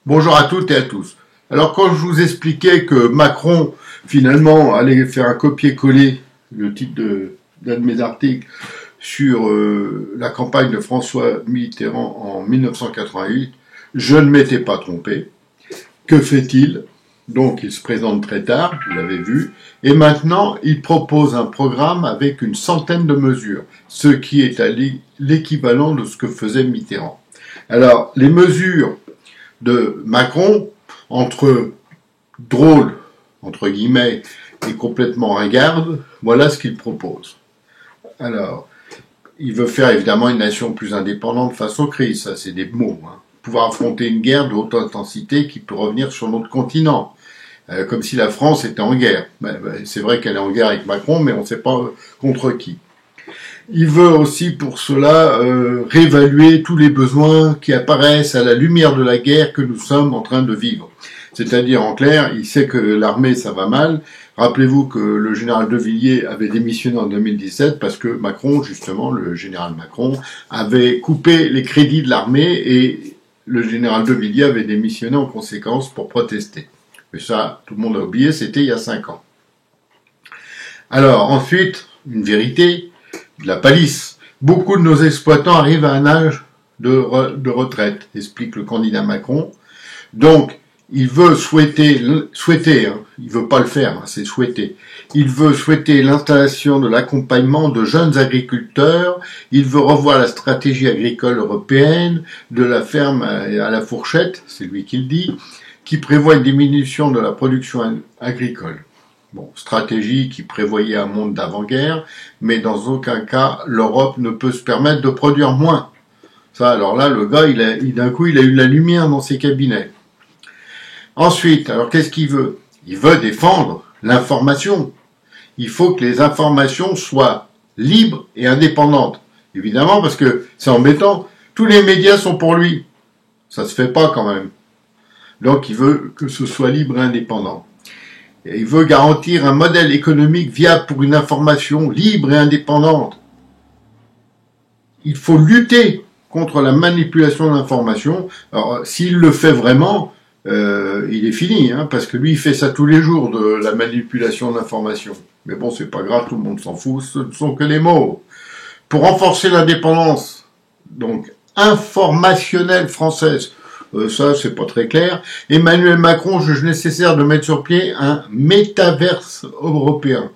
Bonjour à toutes et à tous. Alors quand je vous expliquais que Macron finalement allait faire un copier-coller, le titre d'un de mes articles, sur la campagne de François Mitterrand en 1988, je ne m'étais pas trompé. Que fait-il? Donc il se présente très tard, vous l'avez vu, et maintenant il propose un programme avec une centaine de mesures, ce qui est à l'équivalent de ce que faisait Mitterrand. Alors les mesures de Macron, entre drôle, entre guillemets, et complètement ringarde, voilà ce qu'il propose. Alors, il veut faire évidemment une nation plus indépendante face aux crises, ça c'est des mots, hein. Pouvoir affronter une guerre de haute intensité qui peut revenir sur notre continent, comme si la France était en guerre. C'est vrai qu'elle est en guerre avec Macron, mais on ne sait pas contre qui. Il veut aussi pour cela réévaluer tous les besoins qui apparaissent à la lumière de la guerre que nous sommes en train de vivre. C'est-à-dire, en clair, il sait que l'armée, ça va mal. Rappelez-vous que le général de Villiers avait démissionné en 2017 parce que Macron, justement, le général Macron, avait coupé les crédits de l'armée et le général de Villiers avait démissionné en conséquence pour protester. Mais ça, tout le monde a oublié, c'était il y a 5 ans. Alors, ensuite, une vérité, de la palisse. Beaucoup de nos exploitants arrivent à un âge de retraite, explique le candidat Macron. Donc, il veut souhaiter, il veut pas le faire, hein, c'est souhaiter. Il veut souhaiter l'installation de l'accompagnement de jeunes agriculteurs. Il veut revoir la stratégie agricole européenne, de la ferme à la fourchette, c'est lui qui le dit, qui prévoit une diminution de la production agricole. Bon, stratégie qui prévoyait un monde d'avant-guerre, mais dans aucun cas, l'Europe ne peut se permettre de produire moins. Ça, alors là, le gars, d'un coup, il a eu la lumière dans ses cabinets. Ensuite, alors qu'est-ce qu'il veut? Il veut défendre l'information. Il faut que les informations soient libres et indépendantes. Évidemment, parce que c'est embêtant. Tous les médias sont pour lui. Ça se fait pas quand même. Donc, il veut que ce soit libre et indépendant. Et il veut garantir un modèle économique viable pour une information libre et indépendante. Il faut lutter contre la manipulation de l'information. Alors, s'il le fait vraiment, il est fini, hein, parce que lui, il fait ça tous les jours, de la manipulation de l'information. Mais bon, c'est pas grave, tout le monde s'en fout, ce ne sont que les mots. Pour renforcer l'indépendance, donc, informationnelle française, ça, c'est pas très clair. Emmanuel Macron juge nécessaire de mettre sur pied un métaverse européen.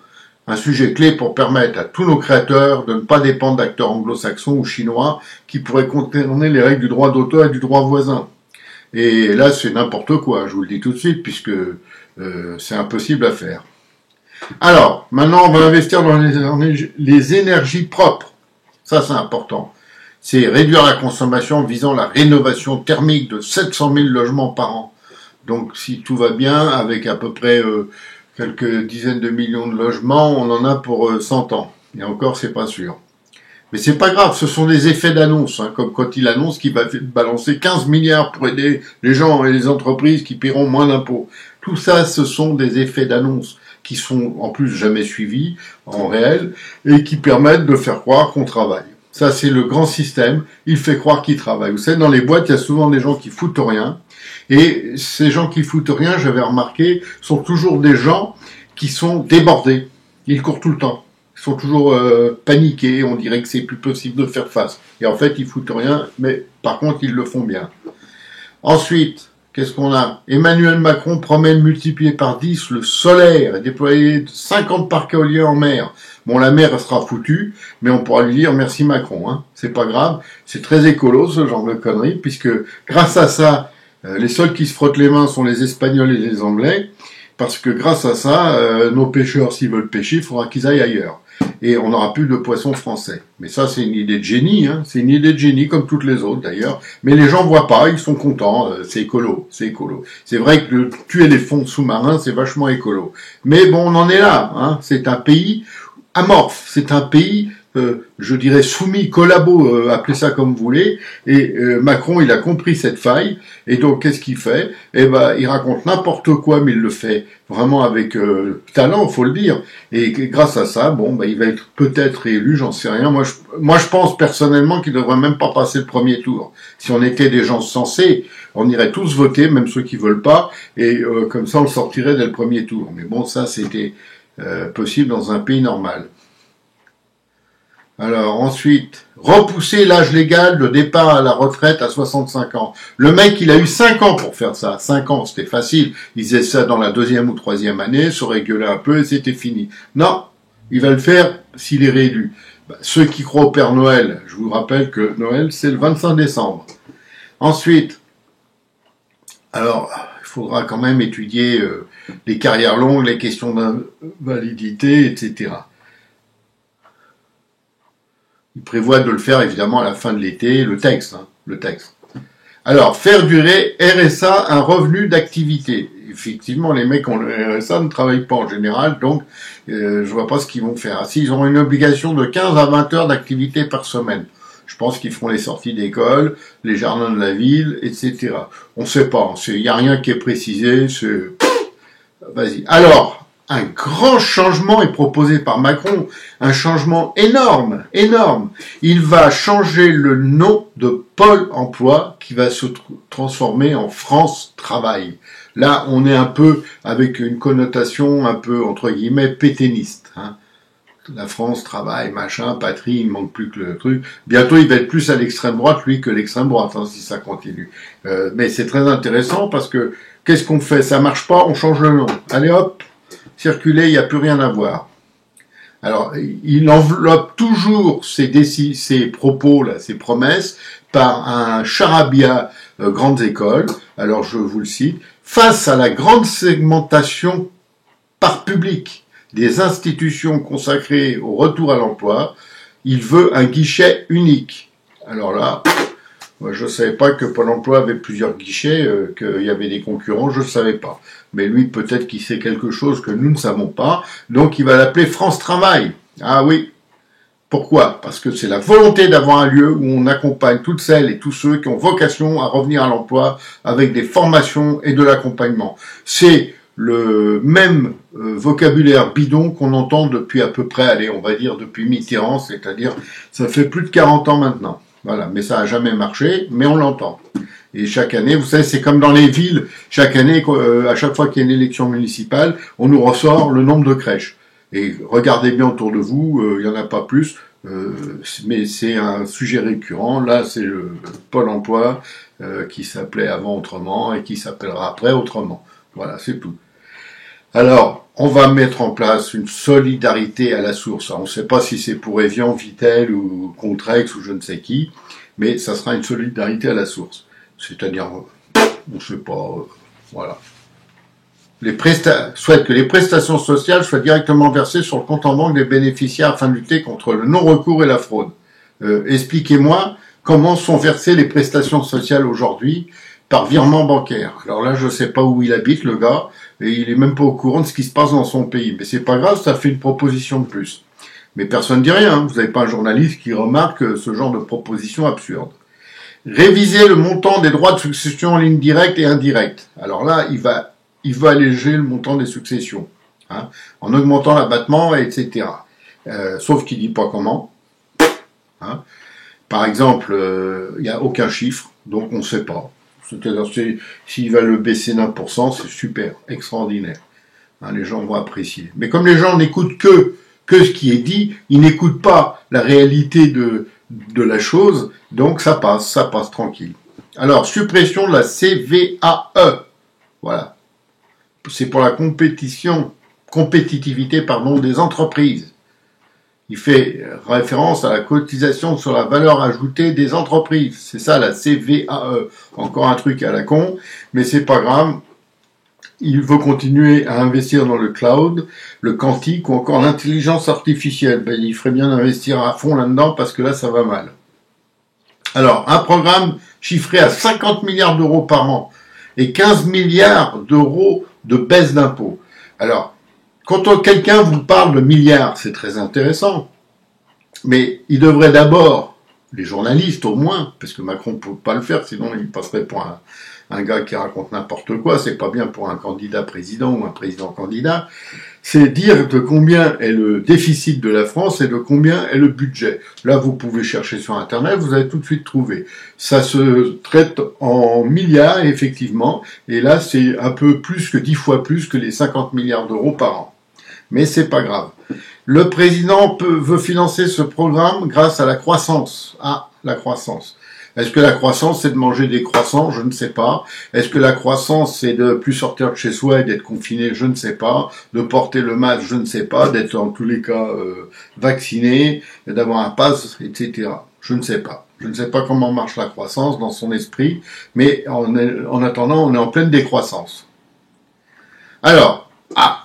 Un sujet clé pour permettre à tous nos créateurs de ne pas dépendre d'acteurs anglo-saxons ou chinois qui pourraient contourner les règles du droit d'auteur et du droit voisin. Et là, c'est n'importe quoi, je vous le dis tout de suite, puisque c'est impossible à faire. Alors, maintenant, on va investir dans les énergies propres. Ça, c'est important. C'est réduire la consommation visant la rénovation thermique de 700 000 logements par an. Donc, si tout va bien, avec à peu près quelques dizaines de millions de logements, on en a pour 100 ans. Et encore, c'est pas sûr. Mais c'est pas grave, ce sont des effets d'annonce, hein, comme quand il annonce qu'il va balancer 15 milliards pour aider les gens et les entreprises qui paieront moins d'impôts. Tout ça, ce sont des effets d'annonce qui sont en plus jamais suivis en réel et qui permettent de faire croire qu'on travaille. Ça, c'est le grand système. Il fait croire qu'il travaille. Vous savez, dans les boîtes, il y a souvent des gens qui foutent rien. Et ces gens qui foutent rien, j'avais remarqué, sont toujours des gens qui sont débordés. Ils courent tout le temps. Ils sont toujours paniqués. On dirait que c'est plus possible de faire face. Et en fait, ils foutent rien, mais par contre, ils le font bien. Ensuite, qu'est-ce qu'on a? Emmanuel Macron promet de multiplier par 10 le solaire et déployer 50 parcs éoliens en mer. Bon, la mer, elle sera foutue, mais on pourra lui dire merci Macron, hein. C'est pas grave. C'est très écolo, ce genre de conneries, puisque grâce à ça, les seuls qui se frottent les mains sont les Espagnols et les Anglais, parce que grâce à ça, nos pêcheurs, s'ils veulent pêcher, il faudra qu'ils aillent ailleurs. Et on n'aura plus de poissons français. Mais ça, c'est une idée de génie, hein. C'est une idée de génie, comme toutes les autres, d'ailleurs. Mais les gens voient pas, ils sont contents, c'est écolo, c'est écolo. C'est vrai que tuer les fonds sous-marins, c'est vachement écolo. Mais bon, on en est là, hein. C'est un pays amorphe, c'est un pays je dirais soumis, collabo, appelez ça comme vous voulez, et Macron, il a compris cette faille, et donc qu'est-ce qu'il fait? Eh ben, il raconte n'importe quoi, mais il le fait vraiment avec talent, faut le dire, et grâce à ça, bon, ben, il va être peut-être élu, j'en sais rien. Moi, je pense personnellement qu'il devrait même pas passer le premier tour. Si on était des gens sensés, on irait tous voter, même ceux qui veulent pas, et comme ça, on le sortirait dès le premier tour. Mais bon, ça, c'était possible dans un pays normal. Alors ensuite, repousser l'âge légal de départ à la retraite à 65 ans. Le mec, il a eu 5 ans pour faire ça. 5 ans, c'était facile. Il faisait ça dans la 2e ou 3e année, se régulait un peu et c'était fini. Non, il va le faire s'il est réélu. Ceux qui croient au Père Noël, je vous rappelle que Noël, c'est le 25 décembre. Ensuite, alors, il faudra quand même étudier les carrières longues, les questions d'invalidité, etc. Il prévoit de le faire évidemment à la fin de l'été, le texte. Alors, faire durer RSA un revenu d'activité. Effectivement, les mecs qui ont le RSA ne travaillent pas en général, donc je vois pas ce qu'ils vont faire. Ils auront une obligation de 15 à 20 heures d'activité par semaine. Je pense qu'ils feront les sorties d'école, les jardins de la ville, etc. On sait pas, il n'y a rien qui est précisé, Vas-y. Alors, un grand changement est proposé par Macron, un changement énorme. Il va changer le nom de Pôle emploi qui va se transformer en France Travail. Là, on est un peu avec une connotation un peu, entre guillemets, pétainiste. La France Travail, machin, patrie, il manque plus que le truc. Bientôt, il va être plus à l'extrême droite, lui, que l'extrême droite, si ça continue. Mais c'est très intéressant parce que, qu'est-ce qu'on fait? Ça marche pas, on change le nom. Allez hop, circuler, il n'y a plus rien à voir. Alors, il enveloppe toujours ses propos, là, ses promesses, par un charabia grandes écoles. Alors, je vous le cite. Face à la grande segmentation par public des institutions consacrées au retour à l'emploi, il veut un guichet unique. Alors là, moi, je ne savais pas que Pôle emploi avait plusieurs guichets, qu'il y avait des concurrents, je ne savais pas. Mais lui, peut-être qu'il sait quelque chose que nous ne savons pas, donc il va l'appeler France Travail. Ah oui. Pourquoi? Parce que c'est la volonté d'avoir un lieu où on accompagne toutes celles et tous ceux qui ont vocation à revenir à l'emploi avec des formations et de l'accompagnement. C'est le même vocabulaire bidon qu'on entend depuis à peu près, allez, on va dire depuis Mitterrand, c'est-à-dire ça fait plus de 40 ans maintenant. Voilà, mais ça a jamais marché, mais on l'entend. Et chaque année, vous savez, c'est comme dans les villes, chaque année, à chaque fois qu'il y a une élection municipale, on nous ressort le nombre de crèches. Et regardez bien autour de vous, il y en a pas plus, mais c'est un sujet récurrent. Là, c'est le Pôle emploi qui s'appelait avant autrement et qui s'appellera après autrement. Voilà, c'est tout. Alors, on va mettre en place une solidarité à la source. On ne sait pas si c'est pour Evian, Vittel ou Contrex ou je ne sais qui, mais ça sera une solidarité à la source. C'est-à-dire, on ne sait pas, voilà. Souhaite que les prestations sociales soient directement versées sur le compte en banque des bénéficiaires afin de lutter contre le non-recours et la fraude. Expliquez-moi comment sont versées les prestations sociales aujourd'hui par virement bancaire. Alors là, je ne sais pas où il habite, le gars, et il est même pas au courant de ce qui se passe dans son pays. Mais c'est pas grave, ça fait une proposition de plus. Mais personne ne dit rien, vous n'avez pas un journaliste qui remarque ce genre de proposition absurde. Réviser le montant des droits de succession en ligne directe et indirecte. Alors là, il va alléger le montant des successions, en augmentant l'abattement, etc. Sauf qu'il dit pas comment. Par exemple, il n'y a aucun chiffre, donc on ne sait pas. C'est-à-dire, s'il va le baisser d'1%, c'est super, extraordinaire. Les gens vont apprécier. Mais comme les gens n'écoutent que ce qui est dit, ils n'écoutent pas la réalité de la chose, donc ça passe tranquille. Alors, suppression de la CVAE. Voilà. C'est pour la compétitivité des entreprises. Il fait référence à la cotisation sur la valeur ajoutée des entreprises. C'est ça, la CVAE. Encore un truc à la con, mais c'est pas grave. Il veut continuer à investir dans le cloud, le quantique ou encore l'intelligence artificielle. Il ferait bien d'investir à fond là-dedans parce que là, ça va mal. Alors, un programme chiffré à 50 milliards d'euros par an et 15 milliards d'euros de baisse d'impôts. Alors, quand quelqu'un vous parle de milliards, c'est très intéressant. Mais il devrait d'abord, les journalistes au moins, parce que Macron ne peut pas le faire, sinon il passerait pour un gars qui raconte n'importe quoi, c'est pas bien pour un candidat président ou un président candidat, c'est dire de combien est le déficit de la France et de combien est le budget. Là, vous pouvez chercher sur Internet, vous allez tout de suite trouver. Ça se traite en milliards, effectivement, et là, c'est un peu plus que 10 fois plus que les 50 milliards d'euros par an. Mais c'est pas grave. Le président veut financer ce programme grâce à la croissance. Ah, la croissance. Est-ce que la croissance, c'est de manger des croissants? Je ne sais pas. Est-ce que la croissance, c'est de plus sortir de chez soi et d'être confiné? Je ne sais pas. De porter le masque? Je ne sais pas. D'être en tous les cas vacciné, d'avoir un pass, etc. Je ne sais pas. Je ne sais pas comment marche la croissance dans son esprit, mais en attendant, on est en pleine décroissance. Alors,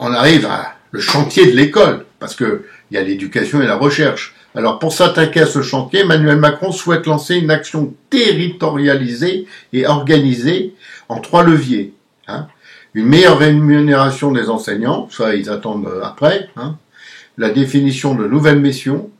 on arrive à le chantier de l'école, parce que il y a l'éducation et la recherche. Alors, pour s'attaquer à ce chantier, Emmanuel Macron souhaite lancer une action territorialisée et organisée en 3 leviers. Une meilleure rémunération des enseignants, ça ils attendent après. La définition de nouvelles missions.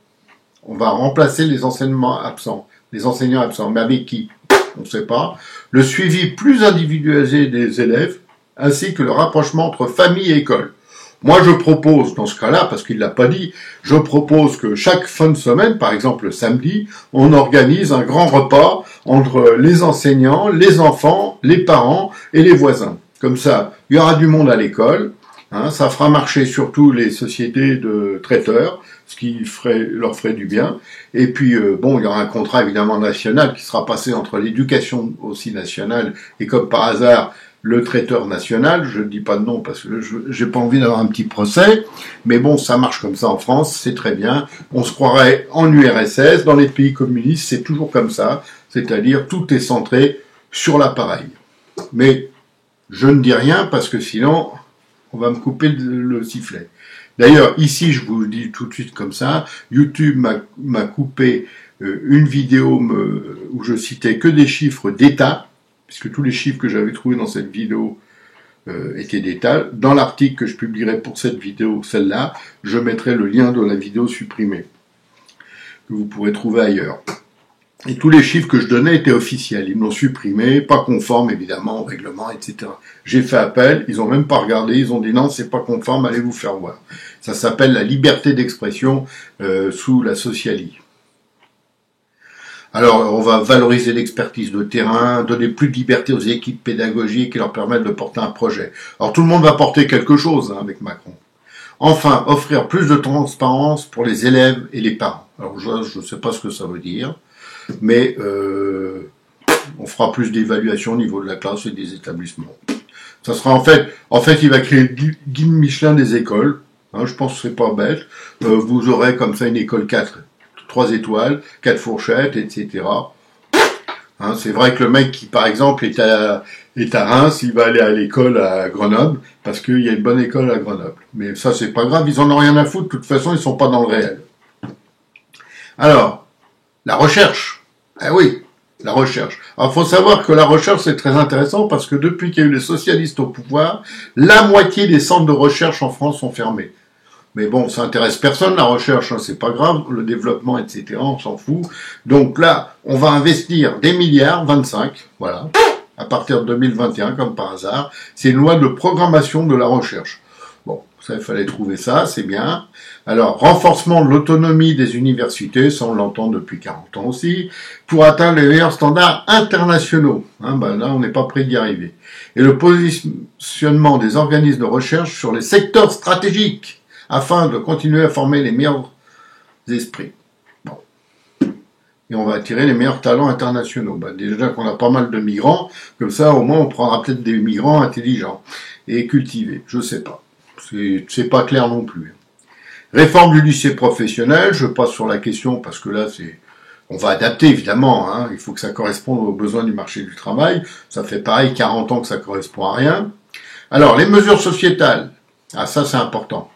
On va remplacer les enseignants absents. Mais avec qui? On ne sait pas. Le suivi plus individualisé des élèves, ainsi que le rapprochement entre famille et école. Moi, je propose, dans ce cas-là, parce qu'il l'a pas dit, je propose que chaque fin de semaine, par exemple le samedi, on organise un grand repas entre les enseignants, les enfants, les parents et les voisins. Comme ça, il y aura du monde à l'école, ça fera marcher surtout les sociétés de traiteurs, ce qui leur ferait du bien. Et puis, il y aura un contrat évidemment national qui sera passé entre l'éducation aussi nationale et comme par hasard, le traiteur national, je ne dis pas de nom parce que j'ai pas envie d'avoir un petit procès, mais bon, ça marche comme ça en France, c'est très bien. On se croirait en URSS, dans les pays communistes, c'est toujours comme ça, c'est-à-dire tout est centré sur l'appareil. Mais je ne dis rien parce que sinon, on va me couper le sifflet. D'ailleurs, ici, je vous le dis tout de suite comme ça, YouTube m'a coupé une vidéo où je citais que des chiffres d'État, puisque tous les chiffres que j'avais trouvés dans cette vidéo étaient d'État. Dans l'article que je publierai pour cette vidéo, celle-là, je mettrai le lien de la vidéo supprimée, que vous pourrez trouver ailleurs. Et tous les chiffres que je donnais étaient officiels. Ils m'ont supprimé, pas conforme évidemment au règlement, etc. J'ai fait appel, ils ont même pas regardé, ils ont dit non, c'est pas conforme, allez vous faire voir. Ça s'appelle la liberté d'expression sous la socialie. Alors, on va valoriser l'expertise de terrain, donner plus de liberté aux équipes pédagogiques et leur permettre de porter un projet. Alors, tout le monde va porter quelque chose avec Macron. Enfin, offrir plus de transparence pour les élèves et les parents. Alors, je ne sais pas ce que ça veut dire, mais on fera plus d'évaluation au niveau de la classe et des établissements. Ça sera en fait, il va créer le guide Michelin des écoles. Je pense que c'est pas bête. Vous aurez comme ça une école 3 étoiles, 4 fourchettes, etc. C'est vrai que le mec qui, par exemple, est à Reims, il va aller à l'école à Grenoble, parce qu'il y a une bonne école à Grenoble. Mais ça, c'est pas grave, ils en ont rien à foutre, de toute façon, ils sont pas dans le réel. Alors, la recherche. Oui, la recherche. Alors, faut savoir que la recherche, c'est très intéressant, parce que depuis qu'il y a eu les socialistes au pouvoir, la moitié des centres de recherche en France sont fermés. Mais bon, ça intéresse personne, la recherche, c'est pas grave, le développement, etc., on s'en fout. Donc là, on va investir des milliards, 25, voilà, à partir de 2021, comme par hasard. C'est une loi de programmation de la recherche. Bon, ça, il fallait trouver ça, c'est bien. Alors, renforcement de l'autonomie des universités, ça on l'entend depuis 40 ans aussi, pour atteindre les meilleurs standards internationaux. Là, on n'est pas près d'y arriver. Et le positionnement des organismes de recherche sur les secteurs stratégiques, afin de continuer à former les meilleurs esprits. Bon. Et on va attirer les meilleurs talents internationaux. Déjà qu'on a pas mal de migrants, comme ça au moins on prendra peut-être des migrants intelligents et cultivés. Je sais pas. C'est pas clair non plus. Réforme du lycée professionnel, je passe sur la question parce que là on va adapter évidemment, il faut que ça corresponde aux besoins du marché du travail. Ça fait pareil 40 ans que ça correspond à rien. Alors les mesures sociétales, ça c'est important.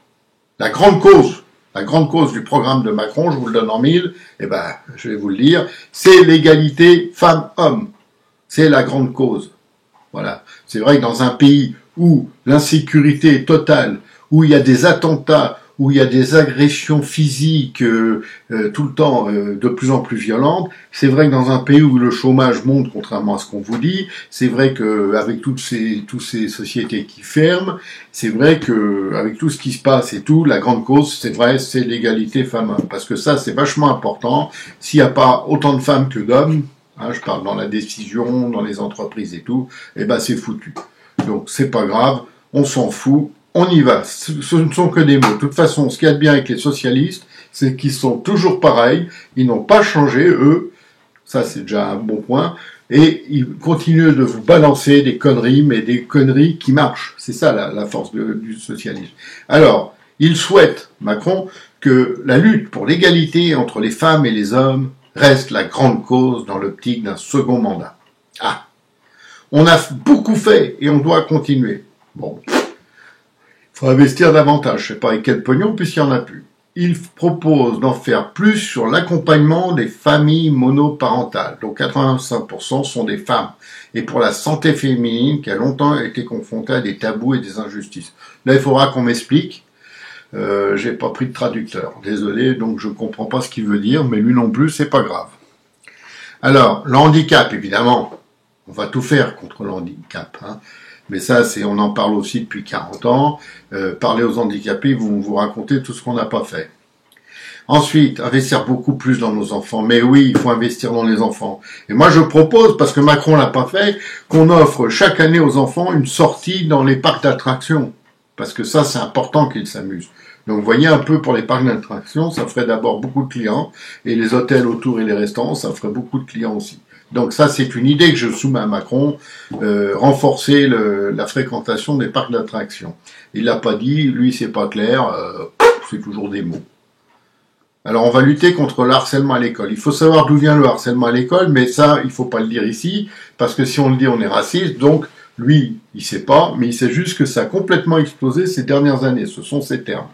La grande cause du programme de Macron, je vous le donne en 1000, je vais vous le dire, c'est l'égalité femmes-hommes. C'est la grande cause. Voilà. C'est vrai que dans un pays où l'insécurité est totale, où il y a des attentats, où il y a des agressions physiques tout le temps de plus en plus violentes. C'est vrai que dans un pays où le chômage monte, contrairement à ce qu'on vous dit, c'est vrai que avec toutes ces sociétés qui ferment, c'est vrai que avec tout ce qui se passe et tout, la grande cause, c'est vrai, c'est l'égalité femmes-hommes, parce que ça, c'est vachement important. S'il n'y a pas autant de femmes que d'hommes, je parle dans la décision, dans les entreprises et tout, eh ben c'est foutu. Donc c'est pas grave, on s'en fout. On y va, ce ne sont que des mots. De toute façon, ce qu'il y a de bien avec les socialistes, c'est qu'ils sont toujours pareils, ils n'ont pas changé, eux, ça c'est déjà un bon point, et ils continuent de vous balancer des conneries, mais des conneries qui marchent. C'est ça la force du socialisme. Alors, il souhaite, Macron, que la lutte pour l'égalité entre les femmes et les hommes reste la grande cause dans l'optique d'un second mandat. Ah, on a beaucoup fait et on doit continuer. Bon. Il faut investir davantage, je sais pas avec quel pognon, puisqu'il n'y en a plus. Il propose d'en faire plus sur l'accompagnement des familles monoparentales, dont 85% sont des femmes, et pour la santé féminine qui a longtemps été confrontée à des tabous et des injustices. Là, il faudra qu'on m'explique. J'ai pas pris de traducteur, désolé, donc je comprends pas ce qu'il veut dire, mais lui non plus, c'est pas grave. Alors, le handicap, évidemment, on va tout faire contre le handicap, Mais ça, on en parle aussi depuis 40 ans. Parler aux handicapés, ils vont vous raconter tout ce qu'on n'a pas fait. Ensuite, investir beaucoup plus dans nos enfants. Mais oui, il faut investir dans les enfants. Et moi, je propose, parce que Macron l'a pas fait, qu'on offre chaque année aux enfants une sortie dans les parcs d'attractions. Parce que ça, c'est important qu'ils s'amusent. Donc, vous voyez un peu pour les parcs d'attractions, ça ferait d'abord beaucoup de clients. Et les hôtels autour et les restaurants, ça ferait beaucoup de clients aussi. Donc ça, c'est une idée que je soumets à Macron, renforcer la fréquentation des parcs d'attractions. Il l'a pas dit, lui, c'est pas clair, c'est toujours des mots. Alors, on va lutter contre le harcèlement à l'école. Il faut savoir d'où vient le harcèlement à l'école, mais ça, il faut pas le dire ici, parce que si on le dit, on est raciste. Donc, lui, il sait pas, mais il sait juste que ça a complètement explosé ces dernières années. Ce sont ses termes.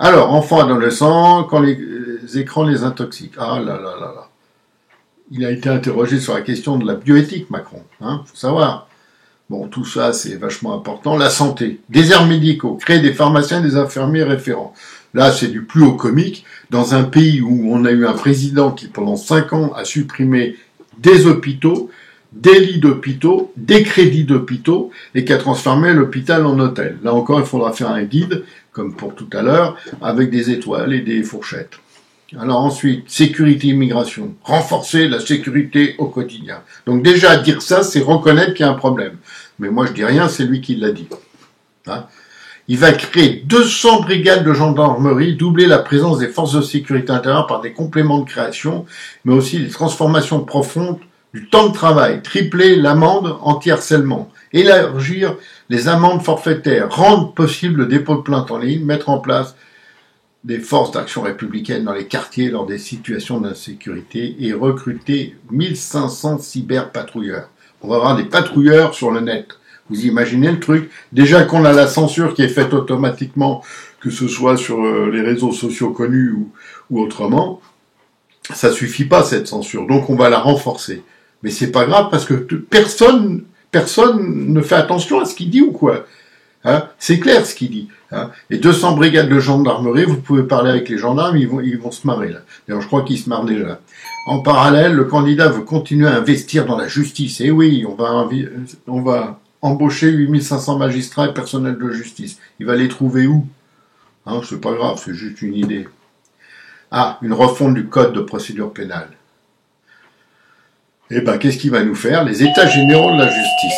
Alors, enfants, adolescents, quand les écrans les intoxiquent. Ah là là là là. Il a été interrogé sur la question de la bioéthique, Macron. Faut savoir. Bon, tout ça, c'est vachement important. La santé. Déserts médicaux. Créer des pharmaciens et des infirmiers référents. Là, c'est du plus haut comique. Dans un pays où on a eu un président qui, pendant 5 ans, a supprimé des hôpitaux, des lits d'hôpitaux, des crédits d'hôpitaux, et qui a transformé l'hôpital en hôtel. Là encore, il faudra faire un guide, comme pour tout à l'heure, avec des étoiles et des fourchettes. Alors ensuite, sécurité immigration, renforcer la sécurité au quotidien. Donc déjà, dire ça, c'est reconnaître qu'il y a un problème. Mais moi, je dis rien, c'est lui qui l'a dit. Il va créer 200 brigades de gendarmerie, doubler la présence des forces de sécurité intérieure par des compléments de création, mais aussi des transformations profondes du temps de travail, tripler l'amende anti-harcèlement, élargir les amendes forfaitaires, rendre possible le dépôt de plainte en ligne, mettre en place des forces d'action républicaine dans les quartiers lors des situations d'insécurité et recruter 1500 cyberpatrouilleurs. On va avoir des patrouilleurs sur le net. Vous imaginez le truc? Déjà qu'on a la censure qui est faite automatiquement, que ce soit sur les réseaux sociaux connus ou autrement, ça suffit pas cette censure. Donc on va la renforcer. Mais c'est pas grave parce que personne ne fait attention à ce qu'il dit ou quoi. C'est clair ce qu'il dit. Et 200 brigades de gendarmerie, vous pouvez parler avec les gendarmes, ils vont se marrer là. D'ailleurs, je crois qu'ils se marrent déjà. En parallèle, le candidat veut continuer à investir dans la justice. Et oui, on va embaucher 8500 magistrats et personnels de justice. Il va les trouver où? C'est pas grave, c'est juste une idée. Une refonte du code de procédure pénale. Eh ben, qu'est-ce qu'il va nous faire? Les états généraux de la justice.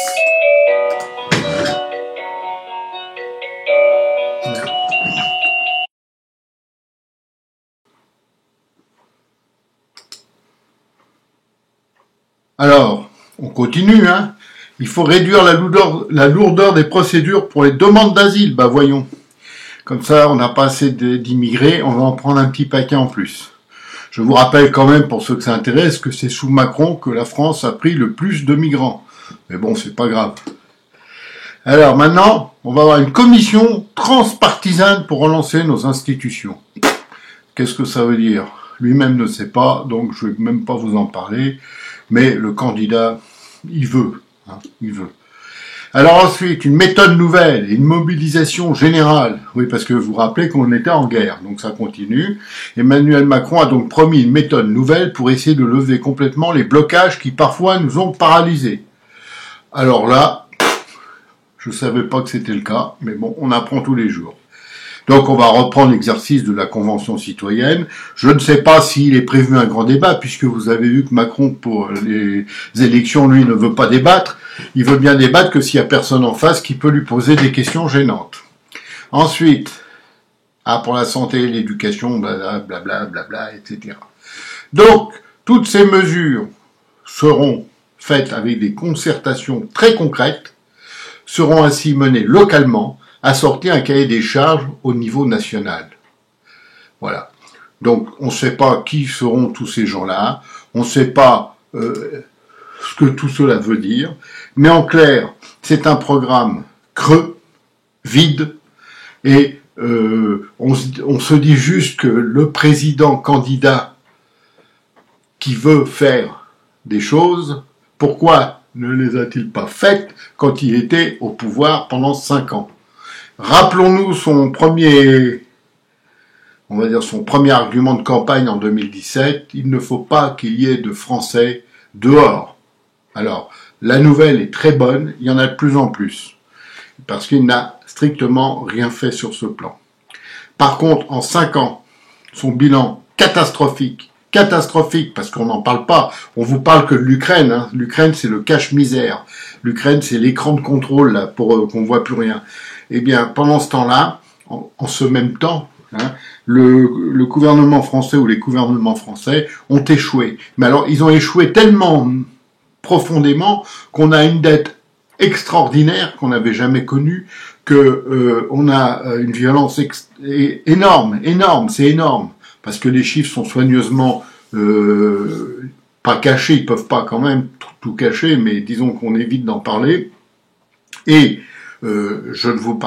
Alors, on continue, Il faut réduire la lourdeur des procédures pour les demandes d'asile. Voyons. Comme ça, on n'a pas assez d'immigrés, on va en prendre un petit paquet en plus. Je vous rappelle quand même, pour ceux que ça intéresse, que c'est sous Macron que la France a pris le plus de migrants. Mais bon, c'est pas grave. Alors maintenant, on va avoir une commission transpartisane pour relancer nos institutions. Qu'est-ce que ça veut dire? Lui-même ne sait pas, donc je ne vais même pas vous en parler. Mais le candidat, il veut. Il veut. Alors ensuite, une méthode nouvelle, une mobilisation générale. Oui, parce que vous vous rappelez qu'on était en guerre, donc ça continue. Emmanuel Macron a donc promis une méthode nouvelle pour essayer de lever complètement les blocages qui parfois nous ont paralysés. Alors là, je savais pas que c'était le cas, mais bon, on apprend tous les jours. Donc on va reprendre l'exercice de la Convention citoyenne. Je ne sais pas s'il est prévu un grand débat, puisque vous avez vu que Macron, pour les élections, lui, ne veut pas débattre. Il veut bien débattre que s'il y a personne en face qui peut lui poser des questions gênantes. Ensuite, pour la santé, l'éducation, blablabla, etc. Donc, toutes ces mesures seront faites avec des concertations très concrètes, seront ainsi menées localement, assorti un cahier des charges au niveau national. Voilà. Donc, on ne sait pas qui seront tous ces gens-là, on ne sait pas ce que tout cela veut dire, mais en clair, c'est un programme creux, vide, et on se dit juste que le président candidat qui veut faire des choses, pourquoi ne les a-t-il pas faites quand il était au pouvoir pendant 5 ans ? Rappelons-nous son premier argument de campagne en 2017, il ne faut pas qu'il y ait de Français dehors. Alors, la nouvelle est très bonne, il y en a de plus en plus, parce qu'il n'a strictement rien fait sur ce plan. Par contre, en 5 ans, son bilan catastrophique, parce qu'on n'en parle pas. On vous parle que de l'Ukraine. Hein. L'Ukraine, c'est le cache-misère. L'Ukraine, c'est l'écran de contrôle là, pour qu'on voit plus rien. Eh bien, pendant ce temps-là, en ce même temps, hein, le gouvernement français ou les gouvernements français ont échoué. Mais alors, ils ont échoué tellement profondément qu'on a une dette extraordinaire qu'on n'avait jamais connue, que on a une violence énorme, c'est énorme. Parce que les chiffres sont soigneusement pas cachés, ils peuvent pas quand même tout cacher, mais disons qu'on évite d'en parler. Et je ne vous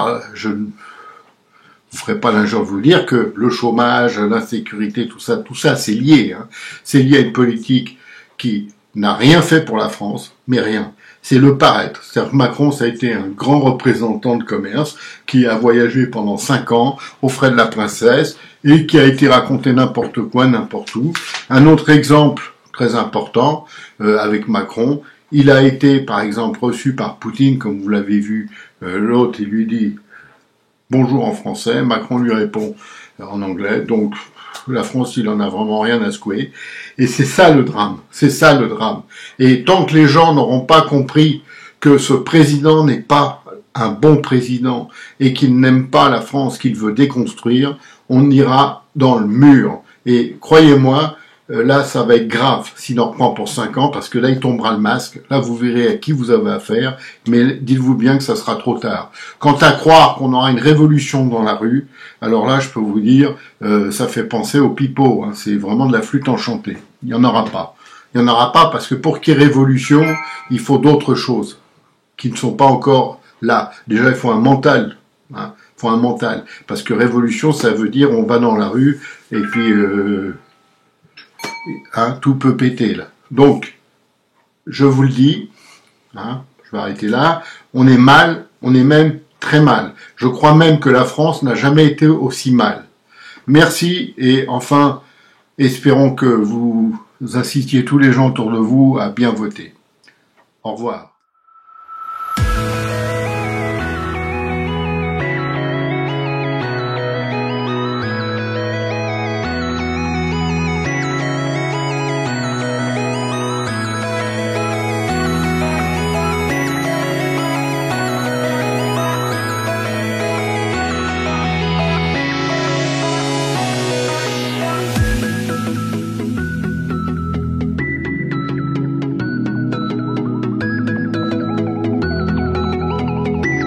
ferai pas l'injure de vous dire que le chômage, l'insécurité, tout ça, c'est lié. Hein. C'est lié à une politique qui n'a rien fait pour la France, mais rien. C'est le paraître. C'est-à-dire que Macron, ça a été un grand représentant de commerce qui a voyagé pendant 5 ans aux frais de la princesse et qui a été raconté n'importe quoi, n'importe où. Un autre exemple très important avec Macron, il a été par exemple reçu par Poutine, comme vous l'avez vu, l'autre il lui dit bonjour en français, Macron lui répond en anglais, donc la France, il en a vraiment rien à secouer. Et c'est ça le drame. Et tant que les gens n'auront pas compris que ce président n'est pas un bon président et qu'il n'aime pas la France, qu'il veut déconstruire, on ira dans le mur. Et croyez-moi, là, ça va être grave s'il en reprend pour 5 ans, parce que là, il tombera le masque. Là, vous verrez à qui vous avez affaire, mais dites-vous bien que ça sera trop tard. Quant à croire qu'on aura une révolution dans la rue, alors là, je peux vous dire, ça fait penser au pipeau. Hein. C'est vraiment de la flûte enchantée. Il n'y en aura pas. Il n'y en aura pas parce que pour qu'il y ait révolution, il faut d'autres choses qui ne sont pas encore là. Déjà, il faut un mental. Hein. Il faut un mental. Parce que révolution, ça veut dire on va dans la rue et puis... Hein, tout peut péter là. Donc, je vous le dis, hein, je vais arrêter là, on est mal, on est même très mal. Je crois même que la France n'a jamais été aussi mal. Merci et enfin, espérons que vous incitiez tous les gens autour de vous à bien voter. Au revoir.